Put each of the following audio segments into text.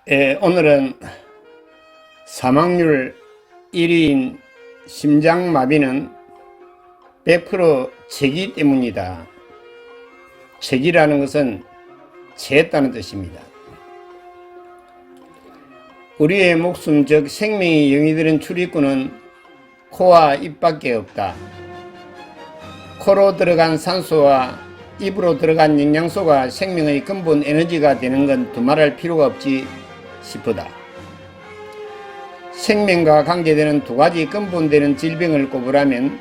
오늘은 사망률 1위인 심장마비는 100% 체기 때문이다. 체기라는 것은 체했다는 뜻입니다. 우리의 목숨 즉 생명이 영위되는 출입구는 코와 입밖에 없다. 코로 들어간 산소와 입으로 들어간 영양소가 생명의 근본 에너지가 되는 건 두말할 필요가 없지 싶다. 생명과 관계되는 두 가지 근본되는 질병을 꼽으라면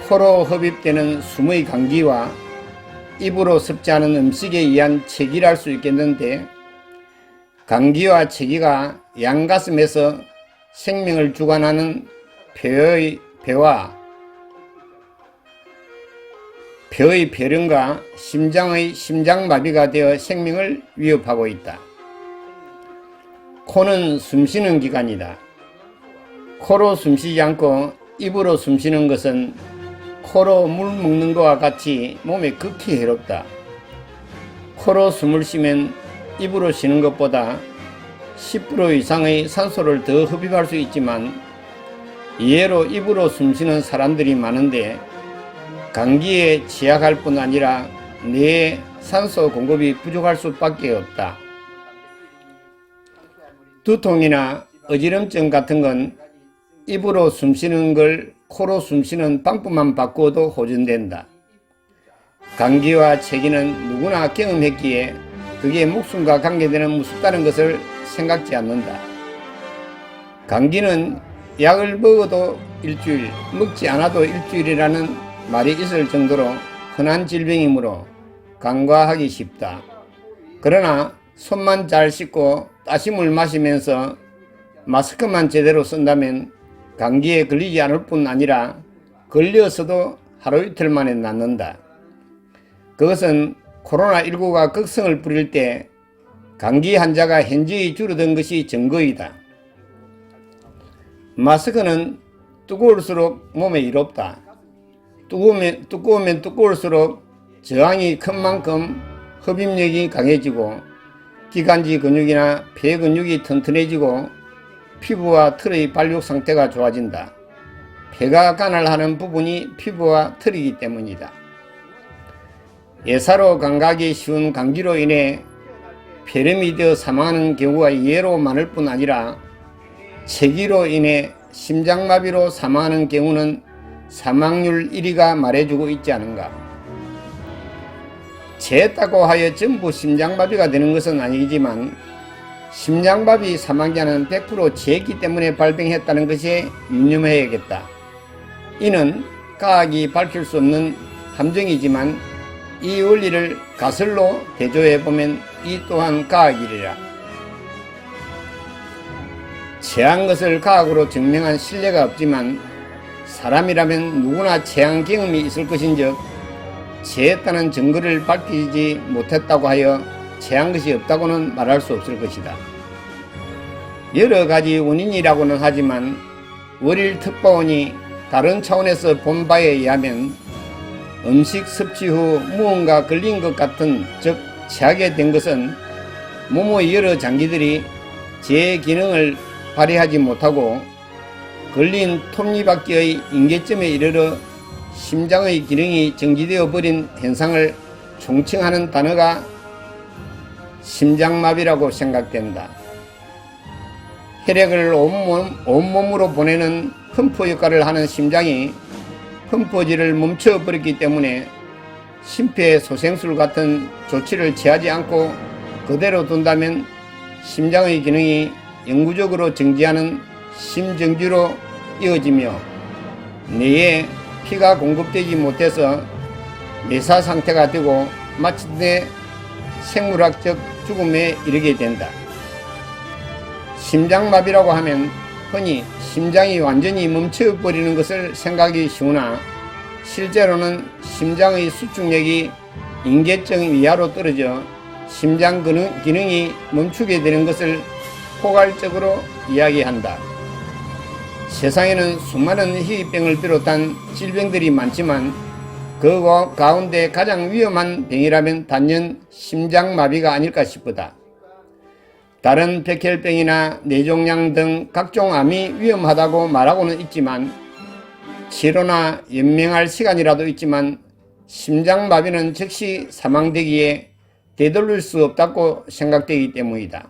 코로 흡입되는 숨의 감기와 입으로 섭취하는 음식에 의한 체기랄 수 있겠는데, 감기와 체기가 양가슴에서 생명을 주관하는 폐와 뼈의 폐렴과 심장의 심장마비가 되어 생명을 위협하고 있다. 코는 숨쉬는 기관이다. 코로 숨쉬지 않고 입으로 숨쉬는 것은 코로 물 먹는 것과 같이 몸에 극히 해롭다. 코로 숨을 쉬면 입으로 쉬는 것보다 10% 이상의 산소를 더 흡입할 수 있지만, 이해로 입으로 숨쉬는 사람들이 많은데 감기에 취약할 뿐 아니라 뇌에 산소 공급이 부족할 수밖에 없다. 두통이나 어지럼증 같은 건 입으로 숨쉬는 걸 코로 숨쉬는 방법만 바꾸어도 호전된다. 감기와 체기는 누구나 경험했기에 그게 목숨과 관계되는 무섭다는 것을 생각지 않는다. 감기는 약을 먹어도 일주일, 먹지 않아도 일주일이라는 말이 있을 정도로 흔한 질병이므로 간과하기 쉽다. 그러나 손만 잘 씻고 따시물 마시면서 마스크만 제대로 쓴다면 감기에 걸리지 않을 뿐 아니라 걸려서도 하루 이틀 만에 낫는다. 그것은 코로나19가 극성을 부릴 때 감기 환자가 현저히 줄어든 것이 증거이다. 마스크는 두꺼울수록 몸에 이롭다. 두꺼우면 두꺼울수록 저항이 큰 만큼 흡입력이 강해지고 기관지 근육이나 폐 근육이 튼튼해지고 피부와 털의 발육 상태가 좋아진다. 폐가 관할하는 부분이 피부와 털이기 때문이다. 예사로 감각이 쉬운 감기로 인해 폐렴이 되어 사망하는 경우가 예로 많을 뿐 아니라 체기로 인해 심장마비로 사망하는 경우는 사망률 1위가 말해주고 있지 않은가. 체했다고 하여 전부 심장마비가 되는 것은 아니지만 심장마비 사망자는 100% 체했기 때문에 발병했다는 것에 유념해야겠다. 이는 과학이 밝힐 수 없는 함정이지만 이 원리를 가설로 대조해보면 이 또한 과학이리라. 체한 것을 과학으로 증명한 신뢰가 없지만 사람이라면 누구나 체한 경험이 있을 것인즉 체했다는 증거를 밝히지 못했다고 하여 체한 것이 없다고는 말할 수 없을 것이다. 여러 가지 원인이라고는 하지만 월일 특파원이 다른 차원에서 본 바에 의하면 음식 섭취 후 무언가 걸린 것 같은, 즉 체하게 된 것은 몸의 여러 장기들이 제 기능을 발휘하지 못하고 걸린 톱니바퀴의 인계점에 이르러 심장의 기능이 정지되어 버린 현상을 총칭하는 단어가 심장마비라고 생각된다. 혈액을 온몸으로 보내는 펌프 역할을 하는 심장이 펌프질을 멈춰버렸기 때문에 심폐소생술 같은 조치를 취하지 않고 그대로 둔다면 심장의 기능이 영구적으로 정지하는 심정지로 이어지며 뇌에 피가 공급되지 못해서 내사 상태가 되고 마침내 생물학적 죽음에 이르게 된다. 심장마비라고 하면 흔히 심장이 완전히 멈춰버리는 것을 생각하기 쉬우나 실제로는 심장의 수축력이 인계점 이하로 떨어져 심장 기능이 멈추게 되는 것을 포괄적으로 이야기한다. 세상에는 수많은 희귀병을 비롯한 질병들이 많지만 그 가운데 가장 위험한 병이라면 단연 심장마비가 아닐까 싶다. 다른 백혈병이나 뇌종양 등 각종 암이 위험하다고 말하고는 있지만 치료나 연명할 시간이라도 있지만 심장마비는 즉시 사망되기에 되돌릴 수 없다고 생각되기 때문이다.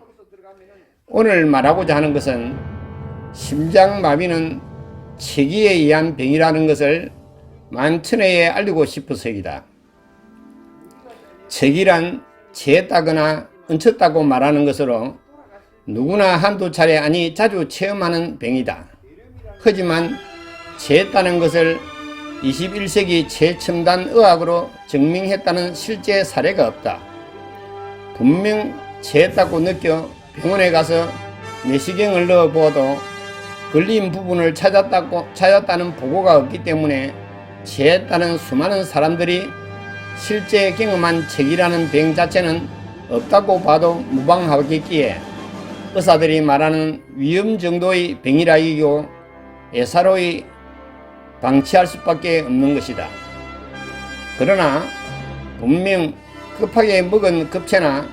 오늘 말하고자 하는 것은 심장마비는 체기에 의한 병이라는 것을 만천하에 알리고 싶어서이다. 체기란 재했다거나 얹혔다고 말하는 것으로 누구나 한두 차례 아니 자주 체험하는 병이다. 하지만 재했다는 것을 21세기 최첨단 의학으로 증명했다는 실제 사례가 없다. 분명 재했다고 느껴 병원에 가서 내시경을 넣어보아도 걸린 부분을 찾았다는 보고가 없기 때문에 재했다는 수많은 사람들이 실제 경험한 체기라는 병 자체는 없다고 봐도 무방하겠기에 의사들이 말하는 위험 정도의 병이라 이기고 예사로이 방치할 수밖에 없는 것이다. 그러나 분명 급하게 먹은 급체나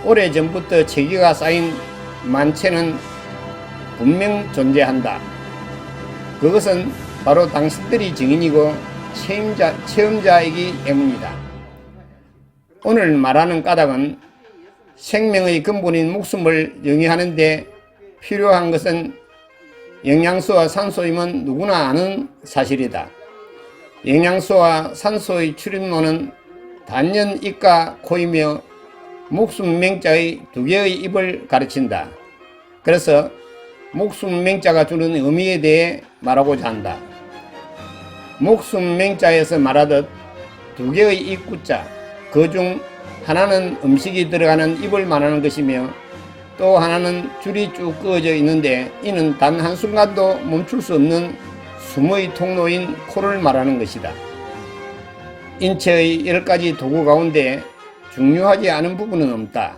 오래전부터 체기가 쌓인 만체는 분명 존재한다. 그것은 바로 당신들이 증인이고 체험자이기 때문이다. 오늘 말하는 까닭은 생명의 근본인 목숨을 영위하는 데 필요한 것은 영양소와 산소임은 누구나 아는 사실이다. 영양소와 산소의 출입로는 단연 입과 코이며 목숨 맹자의 두 개의 입을 가르친다. 그래서 목숨 맹자가 주는 의미에 대해 말하고자 한다. 목숨 맹자에서 말하듯 두 개의 입구자, 그중 하나는 음식이 들어가는 입을 말하는 것이며 또 하나는 줄이 쭉 그어져 있는데 이는 단 한순간도 멈출 수 없는 숨의 통로인 코를 말하는 것이다. 인체의 10가지 도구 가운데 중요하지 않은 부분은 없다.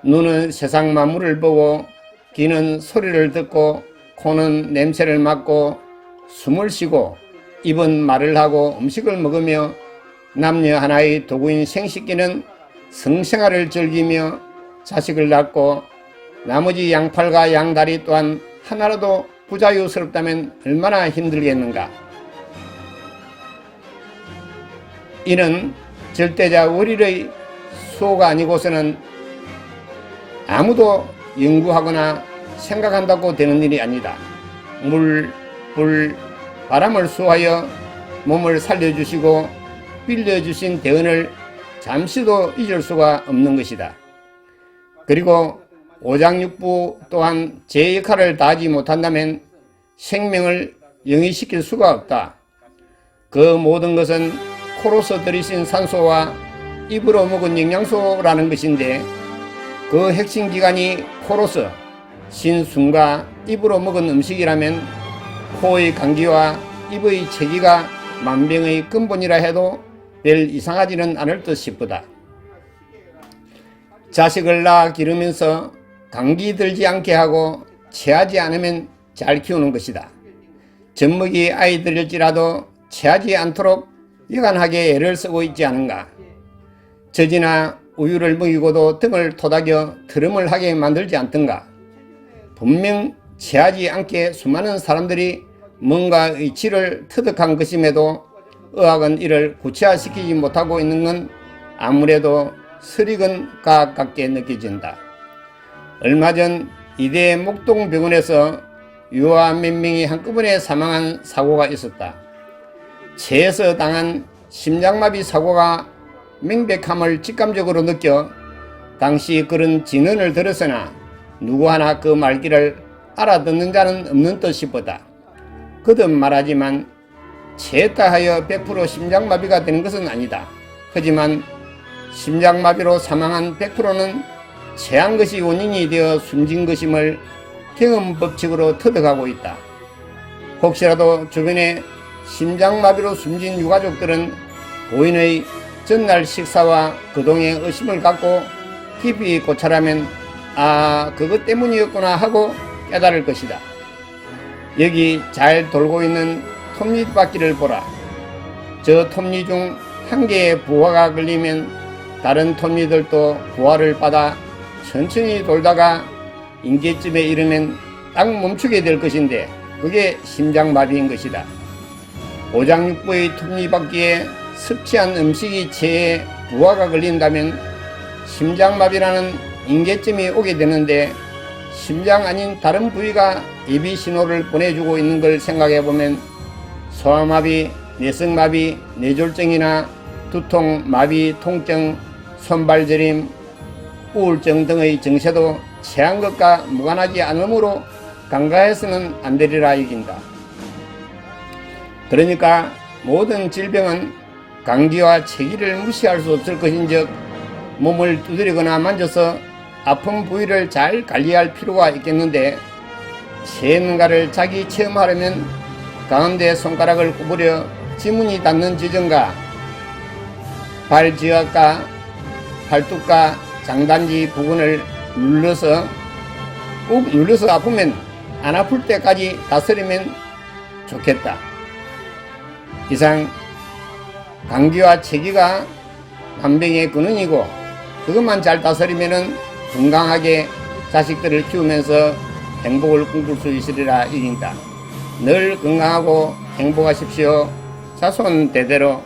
눈은 세상 만물을 보고, 귀는 소리를 듣고, 코는 냄새를 맡고, 숨을 쉬고, 입은 말을 하고 음식을 먹으며 남녀 하나의 도구인 생식기는 성생활을 즐기며 자식을 낳고 나머지 양팔과 양다리 또한 하나라도 부자유스럽다면 얼마나 힘들겠는가. 이는 절대자 원리의 수호가 아니고서는 아무도 연구하거나 생각한다고 되는 일이 아니다. 물, 불, 바람을 수호하여 몸을 살려주시고 빌려주신 대恩을 잠시도 잊을 수가 없는 것이다. 그리고 오장육부 또한 제 역할을 다하지 못한다면 생명을 영위시킬 수가 없다. 그 모든 것은 코로서 들이신 산소와 입으로 먹은 영양소라는 것인데 그 핵심 기관이 코로서 신순과 입으로 먹은 음식이라면 코의 감기와 입의 체기가 만병의 근본이라 해도 별 이상하지는 않을 듯 싶다. 자식을 낳아 기르면서 감기 들지 않게 하고 체하지 않으면 잘 키우는 것이다. 젖먹이 아이들일지라도 체하지 않도록 여간하게 애를 쓰고 있지 않은가. 젖이나 우유를 먹이고도 등을 토닥여 트름을 하게 만들지 않던가. 분명 체하지 않게 수많은 사람들이 뭔가 의치를 터득한 것임에도 의학은 이를 구체화시키지 못하고 있는 건 아무래도 설익은 가깝게 느껴진다. 얼마 전 이대 목동병원에서 유아 몇 명이 한꺼번에 사망한 사고가 있었다. 체에서 당한 심장마비 사고가 명백함을 직감적으로 느껴 당시 그런 진언을 들었으나 누구 하나 그 말귀를 알아듣는 자는 없는 듯 싶었다. 거듭 말하지만 체했다 하여 100% 심장마비가 되는 것은 아니다. 하지만 심장마비로 사망한 100%는 체한 것이 원인이 되어 숨진 것임을 경험 법칙으로 터득하고 있다. 혹시라도 주변에 심장마비로 숨진 유가족들은 고인의 전날 식사와 그동의 의심을 갖고 깊이 고찰하면 그것 때문이었구나 하고 깨달을 것이다. 여기 잘 돌고 있는 톱니바퀴를 보라. 저 톱니 중 한 개의 부화가 걸리면 다른 톱니들도 부화를 받아 천천히 돌다가 인계쯤에 이르면 딱 멈추게 될 것인데 그게 심장마비인 것이다. 오장육부의 톱니바퀴에 섭취한 음식이 체에 부하가 걸린다면 심장마비라는 인계점이 오게 되는데 심장 아닌 다른 부위가 예비 신호를 보내주고 있는 걸 생각해 보면 소화마비, 내성마비, 뇌졸중이나 두통, 마비, 통증, 손발저림, 우울증 등의 증세도 체한 것과 무관하지 않으므로 간과해서는 안 되리라 여긴다. 그러니까 모든 질병은 감기와 체기를 무시할 수 없을 것인즉 몸을 두드리거나 만져서 아픈 부위를 잘 관리할 필요가 있겠는데 체는가를 자기 체험하려면 가운데 손가락을 구부려 지문이 닿는 지점과 발지압과 팔뚝과 장단지 부분을 꾹 눌러서 아프면 안 아플 때까지 다스리면 좋겠다. 이상 감기와 체기가 만병의 근원이고 그것만 잘 다스리면은 건강하게 자식들을 키우면서 행복을 꿈꿀 수 있으리라 여긴다. 늘 건강하고 행복하십시오. 자손 대대로.